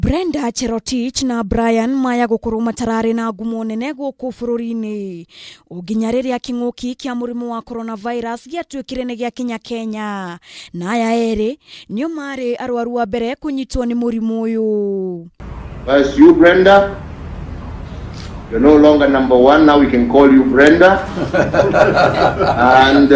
Brenda Cherotich na Brian maya gukorwo matarari na ngumo nene guku bururi-ini uginya riria king'uki kia murimu wa coronavirus giatuikire ni giakinya Kenya na aya eri nio mari arwaru wa mbere kunyitwo ni murimu uyu. As you, Brenda, you're no longer number one, now we can call you Brenda. And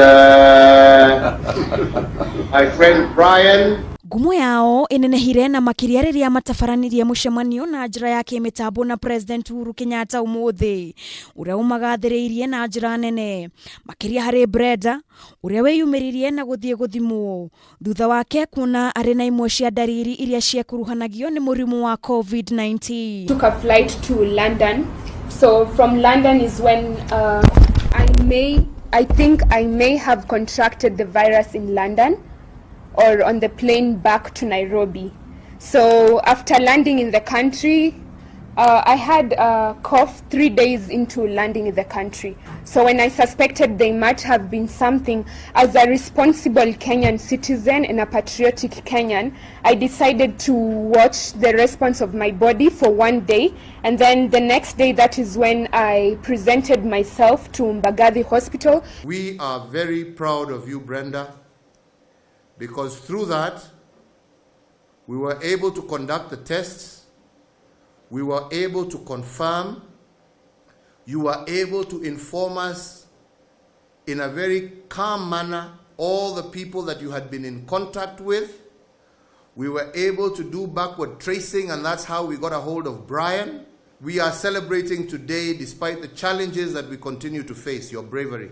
my friend Brian. Ngumo yao inenehire na makiria riria matabaranirie mucemanio na njira ya mitambo na President Uhuru Kenyatta umuthi uria umagathiriire na njira nene makiria hari Brenda uria wiyumiririe na guthimwo thutha wake kuna ari na imwe cia ndariri iria ciekuruhanagio ni murimu wa Covid-19. Took a flight to London. So from London is when I think I may have contracted the virus in London or on the plane back to Nairobi. So after landing in the country, I had a cough 3 days into landing in the country. So when I suspected they might have been something, as a responsible Kenyan citizen and a patriotic Kenyan, I decided to watch the response of my body for 1 day. And then the next day, that is when I presented myself to Mbagathi Hospital. We are very proud of you, Brenda, because through that, we were able to conduct the tests, we were able to confirm, you were able to inform us in a very calm manner all the people that you had been in contact with. We were able to do backward tracing, and that's how we got a hold of Brian. We are celebrating today despite the challenges that we continue to face, your bravery.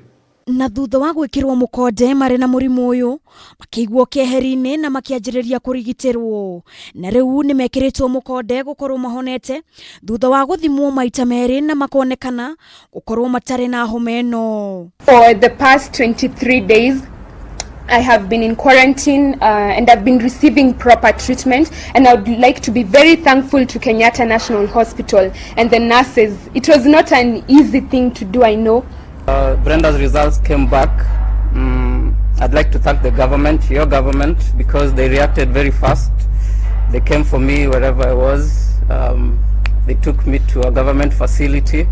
Na thutha wa gwikirwo mukonde mari na murimu uyu makigwo keheri-ini na makianjiriria kurigitirwo na riu ni mekiritwo mukonde gukorwo mahonete thutha wa guthimwo maita meri na makonekana gukorwo matari na homa ino. For the past 23 days I have been in quarantine and I've been receiving proper treatment, and I would like to be very thankful to Kenyatta National Hospital and the nurses. It was not an easy thing to do, I know. Brenda's results came back. I'd like to thank the government, your government, because they reacted very fast. They came for me wherever I was. They took me to a government facility.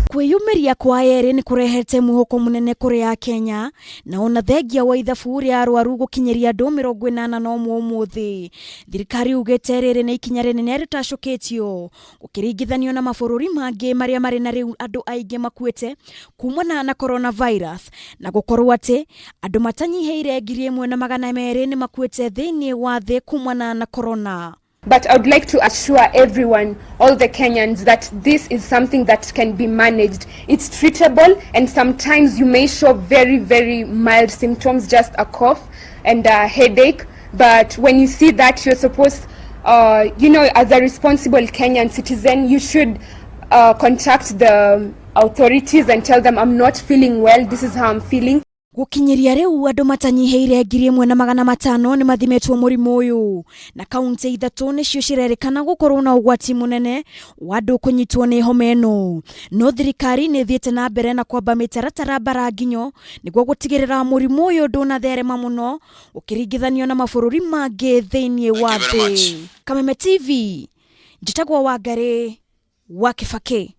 Kwiyumiria kwa Eeri ni kurehete muhoko munene kuri ya Kenya na ona thengia wa ithabu ria arwaru gukinyeria andu 81 umuthi. Thirikari ugete Eeri ni ikinya rinene ritacukitio gukiringithanio na mabururi mangi maria mari na riu andu aingi makuite kumana na coronavirus na gukorwo ati andu matanyiheire 1,200 ni makuite thiini wa thi kumana na corona. But I would like to assure everyone, all the Kenyans, that this is something that can be managed. It's treatable, and sometimes you may show very, very mild symptoms, just a cough and a headache. But when you see that, you're supposed, as a responsible Kenyan citizen, you should contact the authorities and tell them, I'm not feeling well, this is how I'm feeling. Gukinyiria riu andu matanyiheire 1,500 ni mathimetwo murimu uyu na kaunti 3 nicio cirerikana gukorwo na ugwati munene wa andu kunyitwo ni homa ino. No thirikari ni thiete na mbere na kwamba mitaratara baranginyo niguo gutigirira murimu uyu ndunatherema muno ukiringithanio na mabururi mangi thiini wa thi. Kameme TV, njitagwo Wangari wa Kibaki.